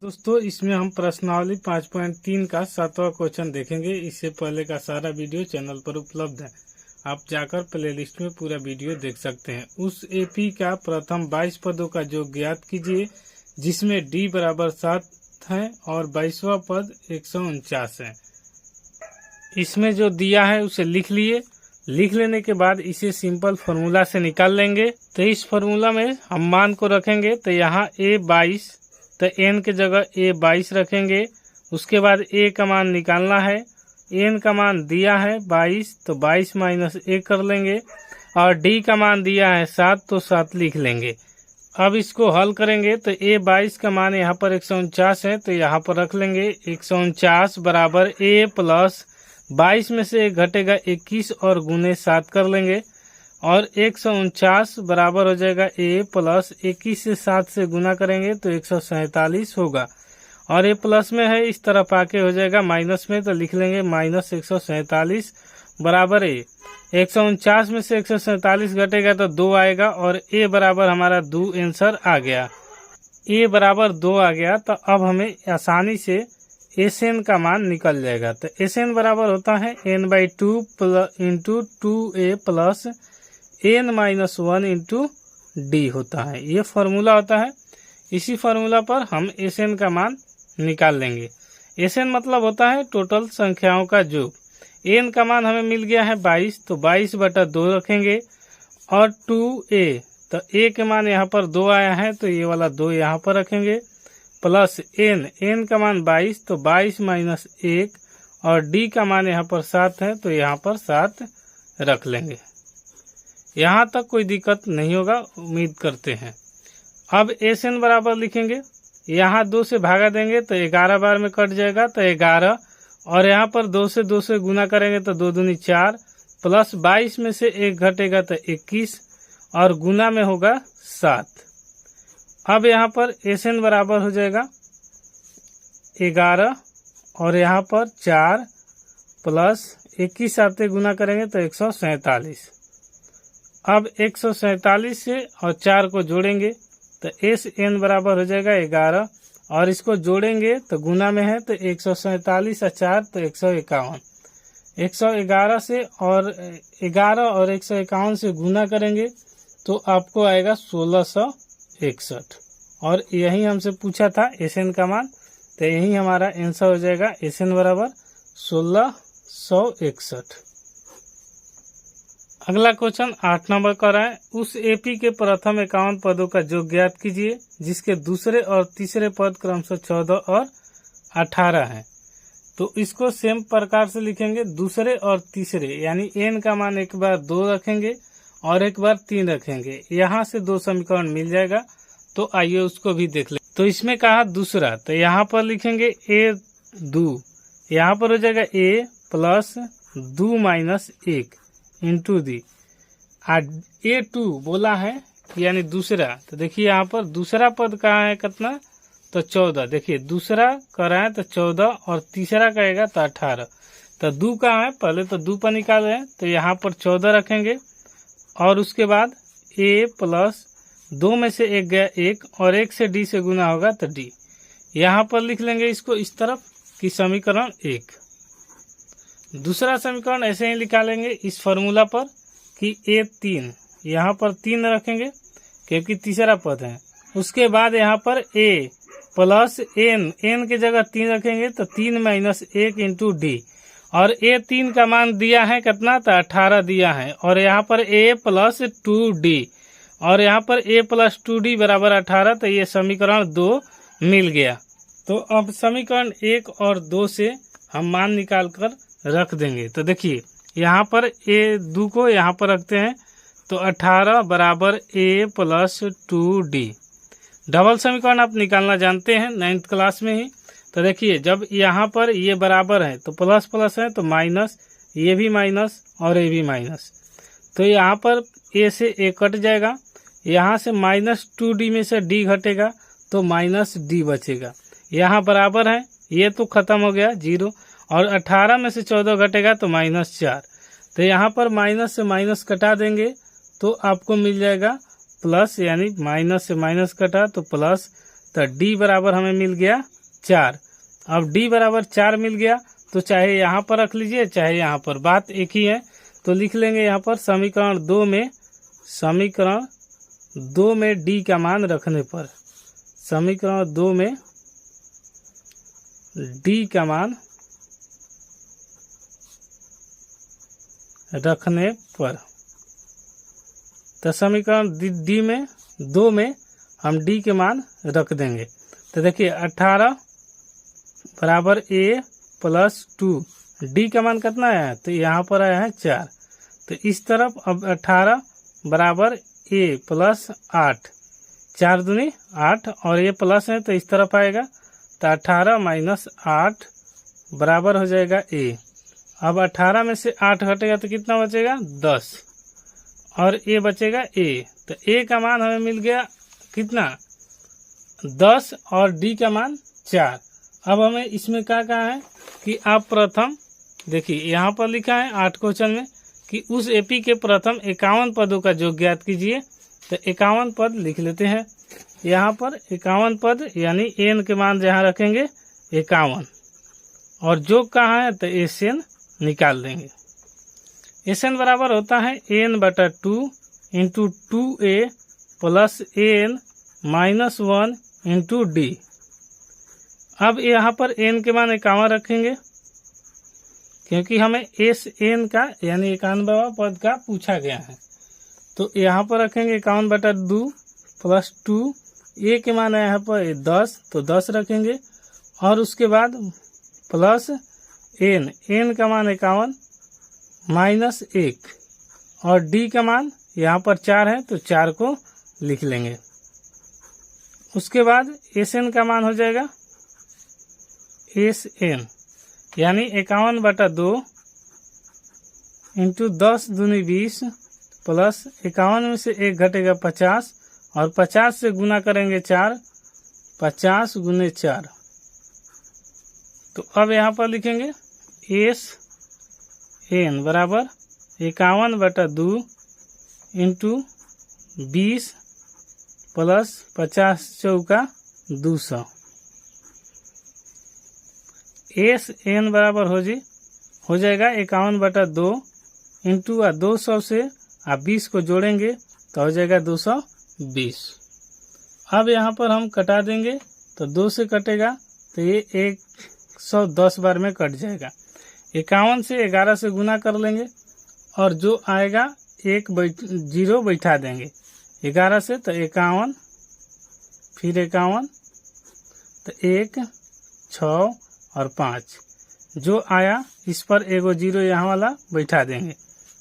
दोस्तों इसमें हम प्रश्नावली 5.3 का 7वां क्वेश्चन देखेंगे। इससे पहले का सारा वीडियो चैनल पर उपलब्ध है, आप जाकर प्लेलिस्ट में पूरा वीडियो देख सकते हैं। उस एपी का प्रथम 22 पदों का योग ज्ञात कीजिए जिसमें डी बराबर 7 है और 22वां पद 149 है। इसमें जो दिया है उसे लिख लिए। लिख लेने के बाद इसे सिंपल फार्मूला से निकाल लेंगे। तो इस फार्मूला में हम मान को रखेंगे, तो यहाँ a22 तो n के जगह a22 रखेंगे। उसके बाद a का मान निकालना है, n का मान दिया है 22 तो 22 माइनस a कर लेंगे और d का मान दिया है 7 तो 7 लिख लेंगे। अब इसको हल करेंगे तो a22 का मान यहाँ पर 149 है तो यहाँ पर रख लेंगे 149 बराबर a प्लस 22 में से 1 घटेगा 21 और गुने 7 कर लेंगे और 149 बराबर हो जाएगा a प्लस 21 से 7 से गुना करेंगे तो 147 होगा और a प्लस में है इस तरफ आके हो जाएगा माइनस में, तो लिख लेंगे माइनस 147 बराबर a। 149 में से 147 घटेगा तो 2 आएगा और a बराबर हमारा 2 आंसर आ गया। a बराबर 2 आ गया तो अब हमें आसानी से Sn का मान निकल जाएगा। तो Sn बराबर होता है n/2 into 2a plus n-1 into D होता है। ये फार्मूला होता है। इसी फार्मूला पर हम Sn का मान निकाल लेंगे। Sn मतलब होता है टोटल संख्याओं का योग। n का मान हमें मिल गया है 22 तो 22/2 रखेंगे और 2a तो a के मान यहाँ पर 2 आया है तो ये वाला 2 यहाँ पर रखेंगे प्लस n का मान 22 तो 22 माइनस 1 और d का मान यहाँ पर 7 है तो यहाँ पर 7 रख लेंगे। यहाँ तक कोई दिक्कत नहीं होगा, उम्मीद करते हैं। अब Sn बराबर लिखेंगे, यहाँ 2 से भागा देंगे तो 11 बार में कट जाएगा तो 11 और यहाँ पर 2 से गुना करेंगे तो 2 दूनी 4 प्लस 22 में से 1 घटेगा तो 21 और गुना में होगा 7। अब यहाँ पर Sn बराबर हो जाएगा 11 और यहाँ पर 4 प्लस 21 साथ गुना करेंगे तो 147। अब 147 से और 4 को जोड़ेंगे तो Sn बराबर हो जाएगा 11 और इसको जोड़ेंगे तो गुना में है तो 147 और 4 तो 151। 111 से और 11 और 151 से गुना करेंगे तो आपको आएगा 1661 और यही हमसे पूछा था Sn का मान, तो यही हमारा आंसर हो जाएगा। Sn बराबर 1661। अगला क्वेश्चन 8 नंबर का है। उस एपी के प्रथम 51 पदों का योग ज्ञात कीजिए जिसके दूसरे और तीसरे पद क्रमशः 14 और 18 हैं। तो इसको सेम प्रकार से लिखेंगे, दूसरे और तीसरे यानी n का मान एक बार 2 रखेंगे और एक बार 3 रखेंगे। यहाँ से 2 समीकरण मिल जाएगा तो आइए उसको भी देख ले। तो इसमें कहा दूसरा, तो यहाँ पर लिखेंगे a2, यहाँ पर हो जाएगा a plus 2 minus 1 into the. a2 बोला है यानी दूसरा, तो देखिए यहाँ पर दूसरा पद कहाँ है कितना, तो 14। देखिए दूसरा कर है तो 14 और तीसरा कहेगा तो 18। तो 2 कहाँ है, पहले तो 2 पर निकाल रहे हैं तो यहाँ पर 14 रखेंगे और उसके बाद a प्लस 2 में से 1 गया 1 और 1 से d से गुना होगा तो d। यहाँ पर लिख लेंगे इसको इस तरफ कि समीकरण 1। दूसरा समीकरण ऐसे ही निकालेंगे इस फॉर्मूला पर कि a3, यहाँ पर 3 रखेंगे क्योंकि तीसरा पद है। उसके बाद यहाँ पर a प्लस n के जगह 3 रखेंगे तो 3 माइनस 1 इंटू डी और a3 का मान दिया है कितना, तो 18 दिया है और यहाँ पर a प्लस 2d और यहाँ पर a प्लस 2d बराबर 18, तो ये समीकरण 2 मिल गया। तो अब समीकरण 1 और 2 से हम मान निकाल कर रख देंगे। तो देखिए यहाँ पर a2 को यहाँ पर रखते हैं तो 18 बराबर a प्लस 2d। डबल समीकरण आप निकालना जानते हैं 9th क्लास में ही। तो देखिए जब यहाँ पर ये बराबर है तो प्लस प्लस है तो माइनस, ये भी माइनस और ये भी माइनस, तो यहाँ पर a से a कट जाएगा। यहाँ से माइनस 2d में से d घटेगा तो माइनस d बचेगा। यहाँ बराबर है, ये तो खत्म हो गया 0 और 18 में से 14 घटेगा तो माइनस 4। तो यहाँ पर माइनस से माइनस कटा देंगे तो आपको मिल जाएगा प्लस, यानी माइनस से माइनस कटा तो प्लस तो डी बराबर हमें मिल गया 4। अब डी बराबर 4 मिल गया तो चाहे यहाँ पर रख लीजिए चाहे यहाँ पर, बात एक ही है। तो लिख लेंगे यहाँ पर समीकरण 2 में डी का मान रखने पर, समीकरण 2 में डी का मान रखने पर, तो समीकरण 2 में हम डी के मान रख देंगे। तो देखिए 18 बराबर a प्लस 2, डी का मान कितना है तो यहाँ पर आया है 4। तो इस तरफ अब 18 बराबर a प्लस 8, 4 दूनी 8 और ये प्लस है तो इस तरफ आएगा। तो 18 माइनस 8 बराबर हो जाएगा a। अब 18 में से 8 घटेगा तो कितना बचेगा 10 और a बचेगा a। तो a का मान हमें मिल गया कितना 10 और d का मान 4। अब हमें इसमें क्या कहा है कि आप प्रथम देखिए यहाँ पर लिखा है 8 क्वेश्चन में कि उस एपी के प्रथम 51 पदों का योग ज्ञात कीजिए। तो 51 पद लिख लेते हैं यहाँ पर, 51 पद यानी n के मान जहाँ रखेंगे 51 और योग कहाँ है तो SN निकाल देंगे। SN बराबर होता है n/2 into 2a plus n minus 1 into D. अब यहाँ पर n के मान 51 रखेंगे क्योंकि हमें SN का यानी 91वां पद का पूछा गया है। तो यहाँ पर रखेंगे 51/2 प्लस 2, a के मान है यहाँ पर 10 तो 10 रखेंगे और उसके बाद प्लस n का मान 51 माइनस 1 और d का मान यहाँ पर 4 है तो 4 को लिख लेंगे। उसके बाद SN का मान हो जाएगा SN यानी 51/2 इंटू 10 दूनी 20 प्लस 51 में से 1 घटेगा 50 और 50 से गुना करेंगे 4, 50 गुने 4। तो अब यहाँ पर लिखेंगे SN बराबर 51/2 इंटू 20 प्लस 50 चौका 200। SN बराबर हो जाएगा 51/2 इंटू 200 से 20 को जोड़ेंगे तो हो जाएगा 220। अब यहाँ पर हम कटा देंगे तो 2 से कटेगा तो ये 110 बार में कट जाएगा। 51 से 11 से गुना कर लेंगे और जो आएगा 0 बैठा देंगे 11 से तो 51 फिर 51 तो 1 6 और 5 जो आया इस पर 0 यहाँ वाला बैठा देंगे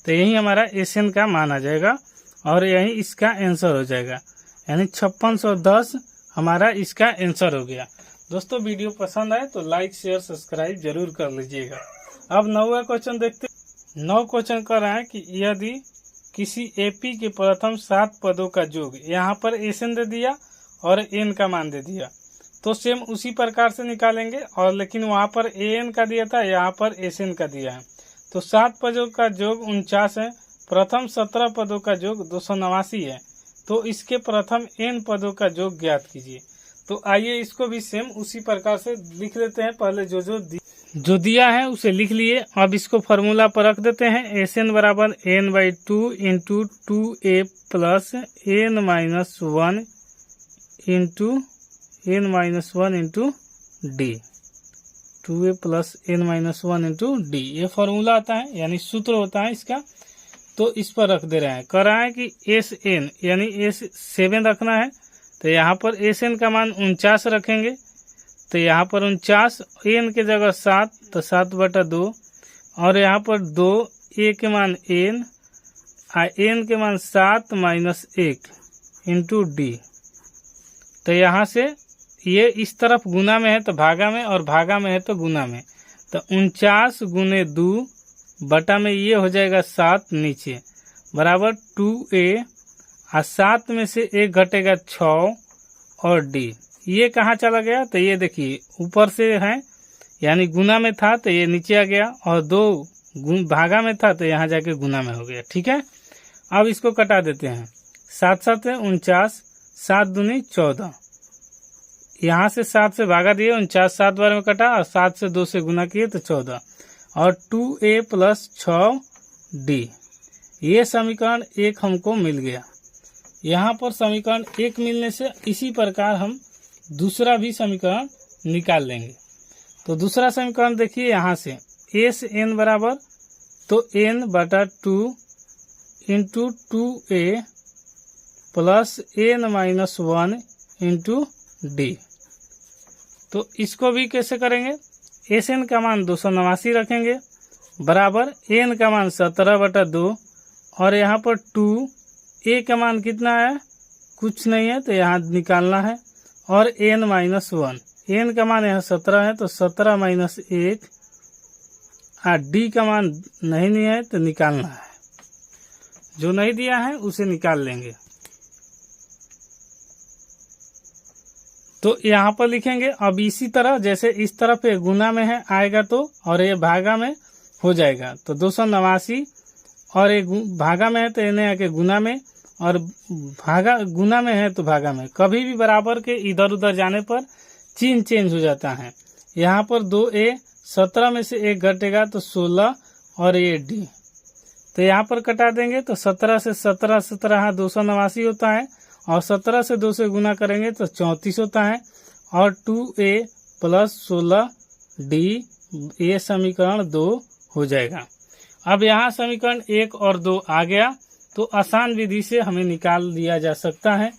तो यही हमारा SN का मान आ जाएगा और यही इसका आंसर हो जाएगा यानी 5610 हमारा इसका आंसर हो गया। दोस्तों वीडियो पसंद आए तो लाइक शेयर सब्सक्राइब जरूर कर लीजिएगा। अब 9वां क्वेश्चन देखते। 9 क्वेश्चन कर रहा है कि यदि किसी एपी के प्रथम 7 पदों का योग, यहाँ पर SN दे दिया और n का मान दे दिया तो सेम उसी प्रकार से निकालेंगे और लेकिन वहाँ पर AN का दिया था यहाँ पर SN का दिया है। तो 7 पदों का योग 49 है, प्रथम 17 पदों का योग 289 है। तो इसके प्रथम n पदों का योग ज्ञात कीजिए। तो आइए इसको भी सेम उसी प्रकार से लिख लेते हैं। पहले जो दिया है उसे लिख लिए। अब इसको फार्मूला पर रख देते हैं। SN बराबर n/2 into 2a plus n minus 1 into n minus 1 into D, 2a plus n minus 1 into D ये फार्मूला आता है यानी सूत्र होता है इसका। तो इस पर रख दे रहे हैं। कह रहा है कि SN यानी S7 रखना है तो यहाँ पर SN का मान 49 रखेंगे तो यहाँ पर 49 n के जगह 7 तो 7/2 और यहाँ पर 2 a के मान n n के मान 7 माइनस 1 इंटू डी। तो यहाँ से ये इस तरफ गुना में है तो भागा में और भागा में है तो गुना में। तो 49 गुने 2 बटा में ये हो जाएगा 7 नीचे बराबर 2a और 7 में से 1 घटेगा 6 और डी। ये कहाँ चला गया तो ये देखिए ऊपर से है यानी गुना में था तो ये नीचे आ गया और 2 भागा में था तो यहाँ जाके गुना में हो गया। ठीक है, अब इसको कटा देते हैं। 7 7 49, 7 दूनी 14 यहाँ से 7 से भागा दिए, 49 7 बार में कटा और 7 से 2 से गुना किए तो 14 और 2a प्लस 6d। ये समीकरण 1 हमको मिल गया। यहाँ पर समीकरण 1 मिलने से इसी प्रकार हम दूसरा भी समीकरण निकाल लेंगे। तो दूसरा समीकरण देखिए यहाँ से एस एन बराबर तो n बटा 2 into 2a plus n minus 1 into D. तो इसको भी कैसे करेंगे, एस एन का मान 289 रखेंगे बराबर n का मान 17 बटा 2 और यहाँ पर 2a का मान कितना है, कुछ नहीं है तो यहाँ निकालना है और n माइनस 1, n का मान यहाँ 17 है तो 17 माइनस 1 और d का मान नहीं है तो निकालना है, जो नहीं दिया है उसे निकाल लेंगे। तो यहाँ पर लिखेंगे। अब इसी तरह जैसे इस तरफ ये गुना में है आएगा तो और ये भागा में हो जाएगा तो 289 और ये भागा में है तो इन्हें आके गुना में और भागा गुना में है तो भागा में। कभी भी बराबर के इधर उधर जाने पर चिन्ह चेंज हो जाता है। यहाँ पर 2a 17 में से 1 घटेगा तो 16 और ये d तो यहाँ पर कटा देंगे तो 17 से 17 17 289 होता है और 17 से 2 से गुना करेंगे तो 34 होता है और 2a प्लस 16d ये समीकरण 2 हो जाएगा। अब यहाँ समीकरण 1 और 2 आ गया तो आसान विधि से हमें निकाल दिया जा सकता है।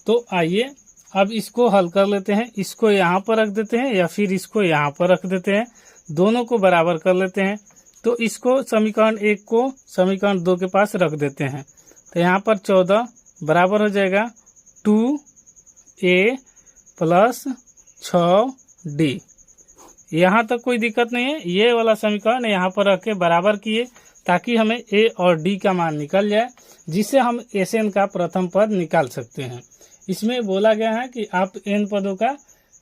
तो आइए अब इसको हल कर लेते हैं। इसको यहाँ पर रख देते हैं या फिर इसको यहाँ पर रख देते हैं, दोनों को बराबर कर लेते हैं। तो इसको समीकरण 1 को समीकरण 2 के पास रख देते हैं तो यहाँ पर 14 बराबर हो जाएगा 2a प्लस 6d। यहाँ तक कोई दिक्कत नहीं है। ये वाला समीकरण यहाँ पर रख के बराबर किए ताकि हमें a और d का मान निकल जाए, जिससे हम Sn का प्रथम पद निकाल सकते हैं। इसमें बोला गया है कि आप n पदों का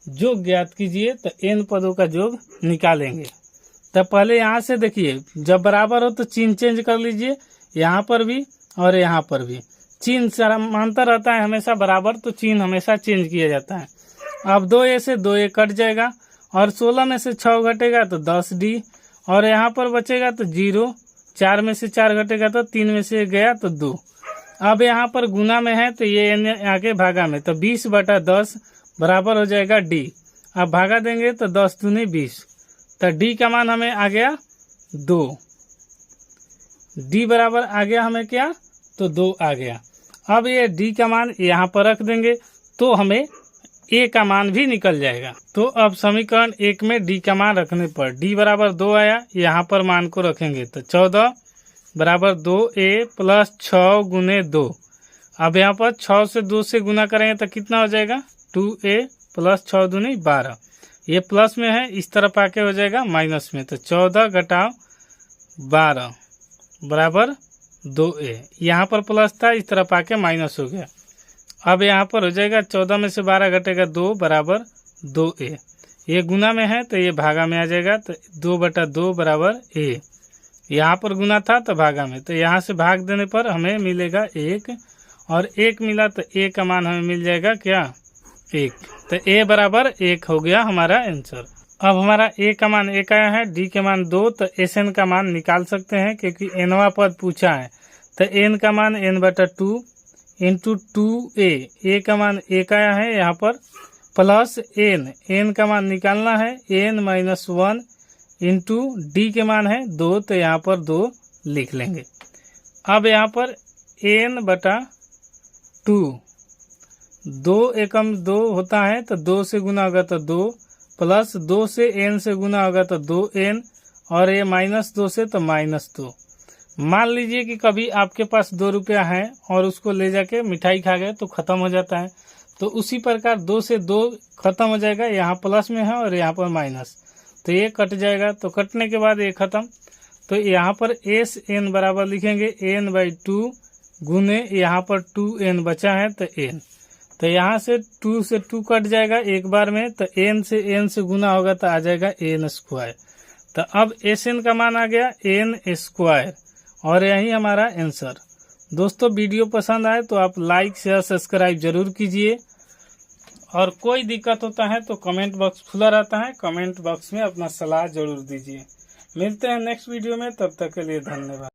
योग ज्ञात कीजिए तो n पदों का योग निकालेंगे। तब पहले यहाँ से देखिए, जब बराबर हो तो चिन्ह चेंज कर लीजिए, यहाँ पर भी और यहाँ पर भी चिन्ह समांतर रहता है हमेशा बराबर, तो चिन्ह हमेशा चेंज किया जाता है। अब 2a से 2a कट जाएगा और 16 में से 6 घटेगा तो 10d और यहाँ पर बचेगा तो 0, 4 में से 4 घटेगा तो 3 में से गया तो 2। अब यहाँ पर गुना में है तो ये आगे भागा में तो 20 बटा 10 बराबर हो जाएगा d। अब भागा देंगे तो 10 दूनी 20 तो d का मान हमें आ गया 2। d बराबर आ गया हमें क्या, तो 2 आ गया। अब ये d का मान यहाँ पर रख देंगे तो हमें a का मान भी निकल जाएगा। तो अब समीकरण 1 में d का मान रखने पर d बराबर 2 आया, यहाँ पर मान को रखेंगे तो 14 बराबर 2a प्लस 6 गुने 2। अब यहाँ पर 6 से 2 से गुना करेंगे तो कितना हो जाएगा, 2a प्लस 6 दूनी 12। ये प्लस में है, इस तरफ आके हो जाएगा माइनस में तो 14 घटाओ 12 बराबर 2a। यहाँ पर प्लस था, इस तरफ आके माइनस हो गया। अब यहाँ पर हो जाएगा 14 में से 12 घटेगा 2 बराबर 2a। ये गुना में है तो ये भागा में आ जाएगा तो 2 बटा 2 बराबर a। यहाँ पर गुना था तो भागा में, तो यहाँ से भाग देने पर हमें मिलेगा 1 और 1 मिला तो a का मान हमें मिल जाएगा क्या, 1। तो a बराबर 1 हो गया हमारा आंसर। अब हमारा a का मान 1 आया है, d के मान 2, तो Sn का मान निकाल सकते हैं क्योंकि nवां पद पूछा है। तो n का मान n बटा 2 इंटू 2a का मान 1 आया है यहाँ पर प्लस n का मान निकालना है n माइनस 1 इंटू d के मान है 2 तो यहाँ पर 2 लिख लेंगे। अब यहाँ पर n बटा 2, 2 एकम 2 होता है तो 2 से गुना होगा तो 2 प्लस 2 से n से गुना होगा तो 2n और ये माइनस 2 से तो माइनस 2। मान लीजिए कि कभी आपके पास 2 रुपया है और उसको ले जाके मिठाई खा गए तो खत्म हो जाता है, तो उसी प्रकार 2 से 2 खत्म हो जाएगा, यहाँ प्लस में है और यहाँ पर माइनस, तो ये कट जाएगा। तो कटने के बाद ये खत्म, तो यहाँ पर Sn बराबर लिखेंगे n बाई 2 गुने यहाँ पर 2n बचा है तो n, तो यहाँ से 2 से 2 कट जाएगा एक बार में, तो n से गुना होगा तो आ जाएगा n स्क्वायर। तो अब Sn का मान आ गया n स्क्वायर और यही हमारा आंसर। दोस्तों वीडियो पसंद आए तो आप लाइक शेयर सब्सक्राइब जरूर कीजिए और कोई दिक्कत होता है तो कमेंट बॉक्स खुला रहता है, कमेंट बॉक्स में अपना सलाह जरूर दीजिए। मिलते हैं नेक्स्ट वीडियो में, तब तक के लिए धन्यवाद।